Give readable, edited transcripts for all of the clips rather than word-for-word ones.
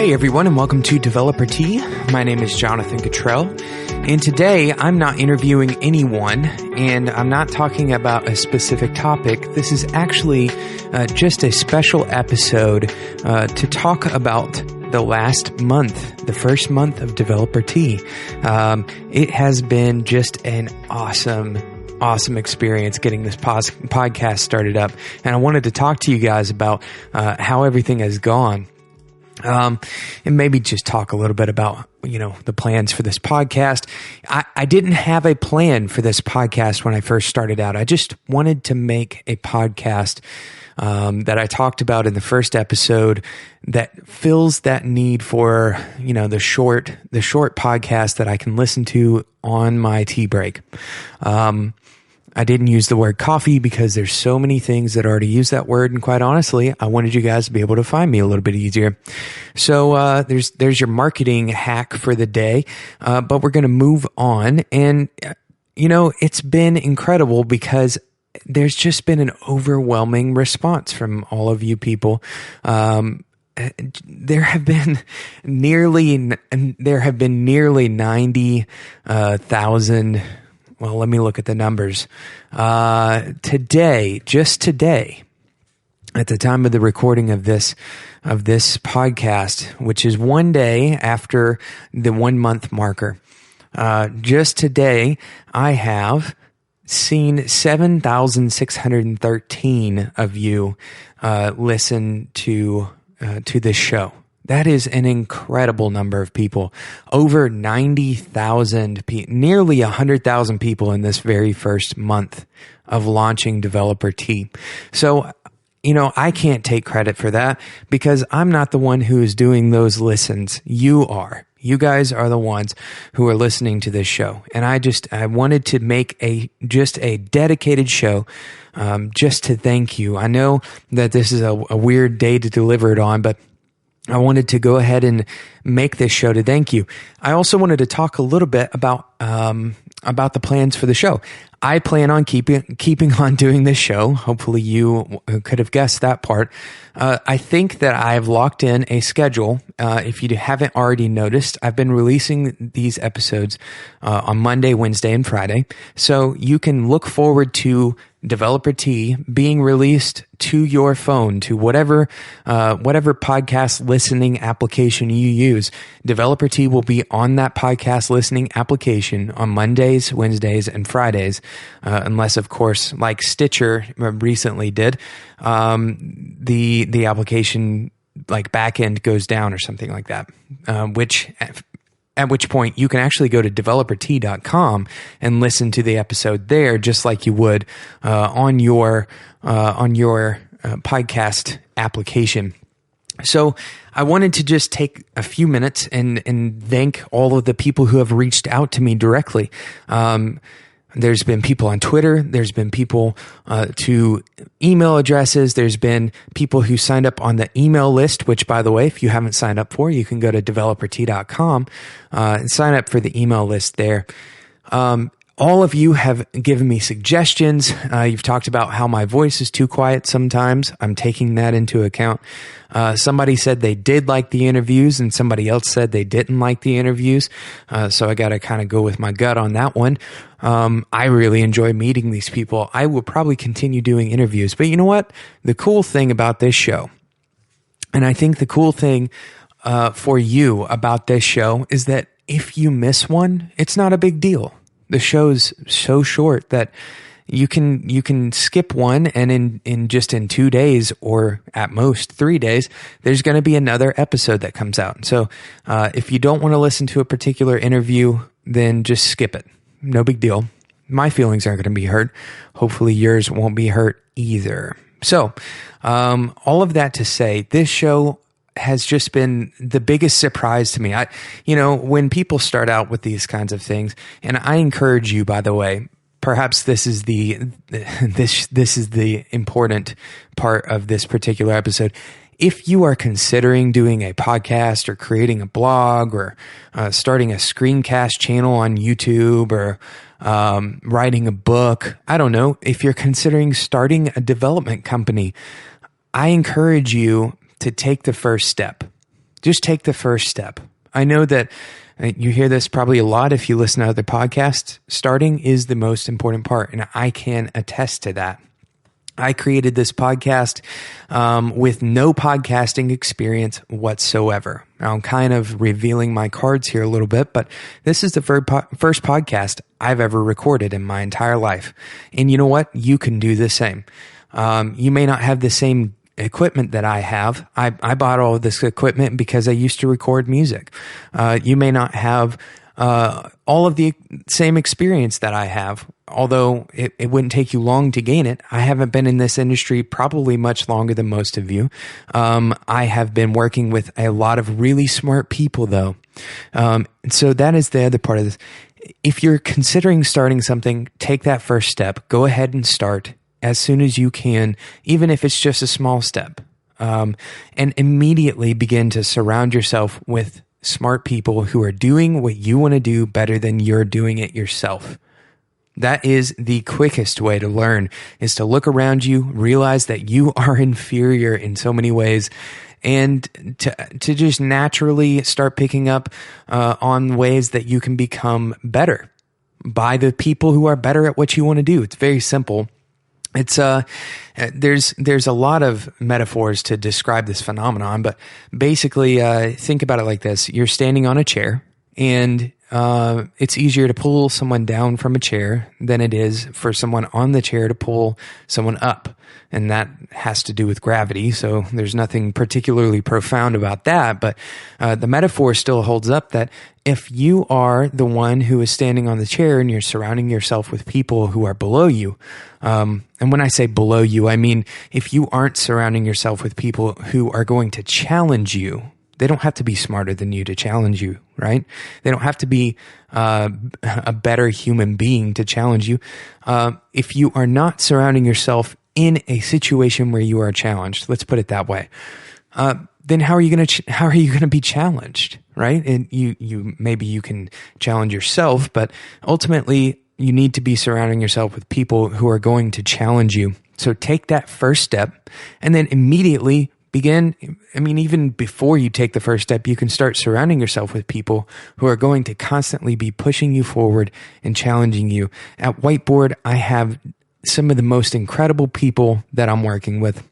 Hey everyone, and welcome to Developer Tea. My name is Jonathan Cottrell, and today I'm not interviewing anyone, and I'm not talking about a specific topic. This is actually just a special episode to talk about the last month, the first month of Developer Tea. It has been just an awesome experience getting this podcast started up, and I wanted to talk to you guys about how everything has gone. And maybe just talk a little bit about, the plans for this podcast. I didn't have a plan for this podcast when I first started out. I just wanted to make a podcast that I talked about in the first episode that fills that need for, the short podcast that I can listen to on my tea break. I didn't use the word coffee because there's so many things that already use that word. And quite honestly, I wanted you guys to be able to find me a little bit easier. So, there's your marketing hack for the day. But we're going to move on. And, it's been incredible because there's just been an overwhelming response from all of you people. There have been nearly 90,000. Well, let me look at the numbers. Just today, at the time of the recording of this podcast, which is one day after the 1 month marker, just today, I have seen 7,613 of you listen to this show. That is an incredible number of people. Over 90,000 people, nearly 100,000 people in this very first month of launching Developer Tea. So, I can't take credit for that because I'm not the one who is doing those listens. You are. You guys are the ones who are listening to this show. And I wanted to make a dedicated show, just to thank you. I know that this is a weird day to deliver it on, but I wanted to go ahead and make this show to thank you. I also wanted to talk a little bit about the plans for the show. I plan on keeping on doing this show. Hopefully you could have guessed that part. I think that I've locked in a schedule. If you haven't already noticed, I've been releasing these episodes on Monday, Wednesday, and Friday. So you can look forward to Developer Tea being released to your phone, to whatever podcast listening application you use. Developer Tea will be on that podcast listening application on Mondays, Wednesdays, and Fridays, unless, of course, like Stitcher recently did, the application like backend goes down or something like that, at which point you can actually go to developertea.com and listen to the episode there, just like you would on your podcast application. So I wanted to just take a few minutes and thank all of the people who have reached out to me directly. There's been people on Twitter. There's been people to email addresses. There's been people who signed up on the email list, which, by the way, if you haven't signed up for, you can go to developertea.com and sign up for the email list there. All of you have given me suggestions. You've talked about how my voice is too quiet sometimes. I'm taking that into account. Somebody said they did like the interviews and somebody else said they didn't like the interviews. So I got to kind of go with my gut on that one. I really enjoy meeting these people. I will probably continue doing interviews. But you know what? The cool thing about this show, and I think the cool thing for you about this show, is that if you miss one, it's not a big deal. The show's so short that you can skip one, and in 2 days, or at most 3 days, there's going to be another episode that comes out. So if you don't want to listen to a particular interview, then just skip it. No big deal. My feelings aren't going to be hurt. Hopefully yours won't be hurt either. So all of that to say, this show has just been the biggest surprise to me. When people start out with these kinds of things, and I encourage you, by the way, perhaps this is the important part of this particular episode. If you are considering doing a podcast or creating a blog or starting a screencast channel on YouTube or writing a book, I don't know, if you're considering starting a development company, I encourage you to take the first step. Just take the first step. I know that you hear this probably a lot if you listen to other podcasts. Starting is the most important part, and I can attest to that. I created this podcast with no podcasting experience whatsoever. Now, I'm kind of revealing my cards here a little bit, but this is the first podcast I've ever recorded in my entire life. And you know what? You can do the same. You may not have the same equipment that I have. I bought all of this equipment because I used to record music. You may not have all of the same experience that I have, although it wouldn't take you long to gain it. I haven't been in this industry probably much longer than most of you. I have been working with a lot of really smart people, though. And so that is the other part of this. If you're considering starting something, take that first step. Go ahead and start as soon as you can, even if it's just a small step. And immediately begin to surround yourself with smart people who are doing what you want to do better than you're doing it yourself. That is the quickest way to learn, is to look around you, realize that you are inferior in so many ways, and to just naturally start picking up on ways that you can become better by the people who are better at what you want to do. It's very simple. It's there's a lot of metaphors to describe this phenomenon, but basically think about it like this. You're standing on a chair, and it's easier to pull someone down from a chair than it is for someone on the chair to pull someone up. And that has to do with gravity. So there's nothing particularly profound about that. But the metaphor still holds up that if you are the one who is standing on the chair and you're surrounding yourself with people who are below you, and when I say below you, I mean if you aren't surrounding yourself with people who are going to challenge you. They don't have to be smarter than you to challenge you, right? They don't have to be a better human being to challenge you. If you are not surrounding yourself in a situation where you are challenged, let's put it that way, then how are you going to be challenged, right? And you maybe you can challenge yourself, but ultimately you need to be surrounding yourself with people who are going to challenge you. So take that first step, and then immediately begin. I mean, even before you take the first step, you can start surrounding yourself with people who are going to constantly be pushing you forward and challenging you. At Whiteboard, I have some of the most incredible people that I'm working with,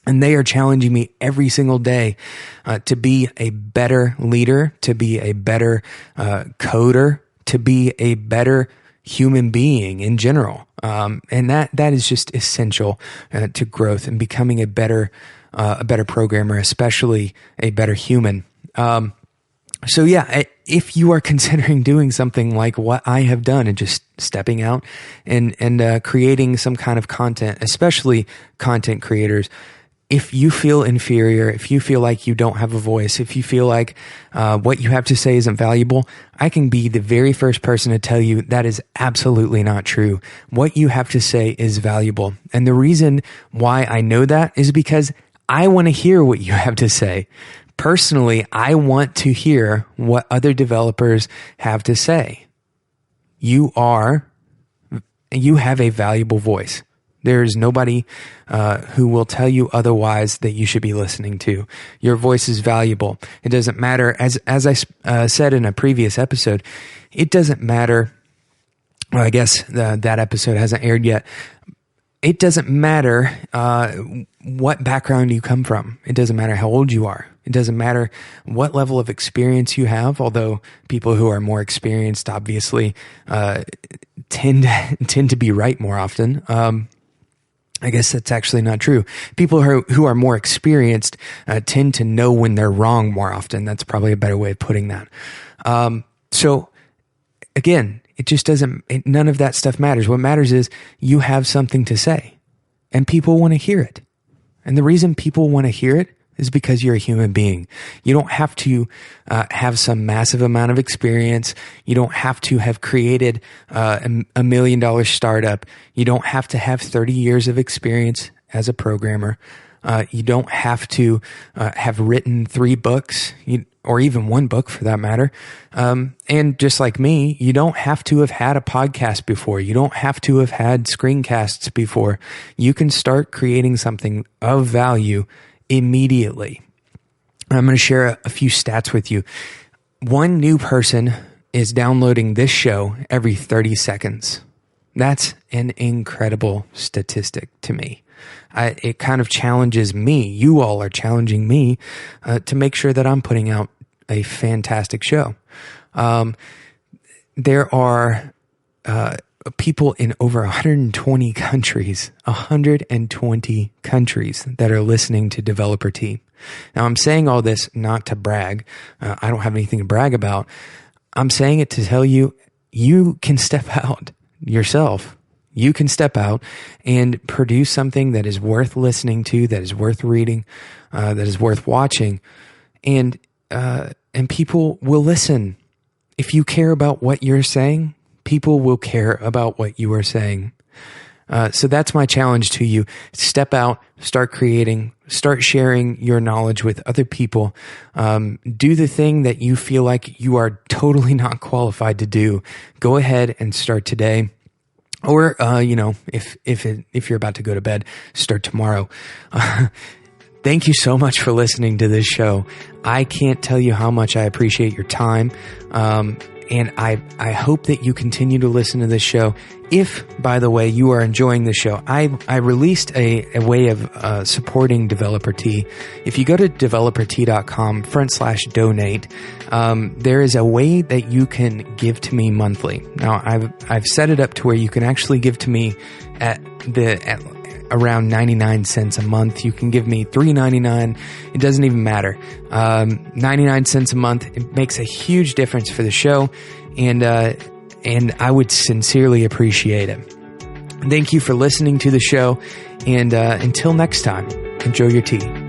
and they are challenging me every single day to be a better leader, to be a better coder, to be a better human being in general. And that is just essential to growth and becoming a better programmer, especially a better human. So yeah, if you are considering doing something like what I have done and just stepping out and creating some kind of content, especially content creators, if you feel inferior, if you feel like you don't have a voice, if you feel like what you have to say isn't valuable, I can be the very first person to tell you that is absolutely not true. What you have to say is valuable. And the reason why I know that is because I want to hear what you have to say. Personally, I want to hear what other developers have to say. You have a valuable voice. There is nobody who will tell you otherwise that you should be listening to. Your voice is valuable. It doesn't matter, as I said in a previous episode, it doesn't matter. Well, I guess that episode hasn't aired yet. It doesn't matter what background you come from. It doesn't matter how old you are. It doesn't matter what level of experience you have, although people who are more experienced obviously tend to be right more often. I guess that's actually not true. People who are more experienced tend to know when they're wrong more often. That's probably a better way of putting that. So again, it just doesn't, none of that stuff matters. What matters is you have something to say and people want to hear it. And the reason people want to hear it is because you're a human being. You don't have to have some massive amount of experience. You don't have to have created a $1 million startup. You don't have to have 30 years of experience as a programmer. You don't have to have written 3 books, or even 1 book for that matter. And just like me, you don't have to have had a podcast before. You don't have to have had screencasts before. You can start creating something of value immediately. I'm going to share a few stats with you. One new person is downloading this show every 30 seconds. That's an incredible statistic to me. It kind of challenges me. You all are challenging me to make sure that I'm putting out a fantastic show. There are people in over 120 countries, 120 countries that are listening to Developer Tea. Now, I'm saying all this not to brag. I don't have anything to brag about. I'm saying it to tell you, you can step out yourself. You can step out and produce something that is worth listening to, that is worth reading, that is worth watching, and people will listen. If you care about what you're saying, people will care about what you are saying. So that's my challenge to you. Step out, start creating, start sharing your knowledge with other people. Do the thing that you feel like you are totally not qualified to do. Go ahead and start today. Or, if you're about to go to bed, start tomorrow. Thank you so much for listening to this show. I can't tell you how much I appreciate your time. And I hope that you continue to listen to this show. If, by the way, you are enjoying the show, I released a way of supporting Developer Tea. If you go to developertea.com/donate, there is a way that you can give to me monthly. Now, I've set it up to where you can actually give to me at around 99 cents a month. You can give me $3.99. It doesn't even matter. 99 cents a month. It makes a huge difference for the show. And I would sincerely appreciate it. Thank you for listening to the show. And until next time, enjoy your tea.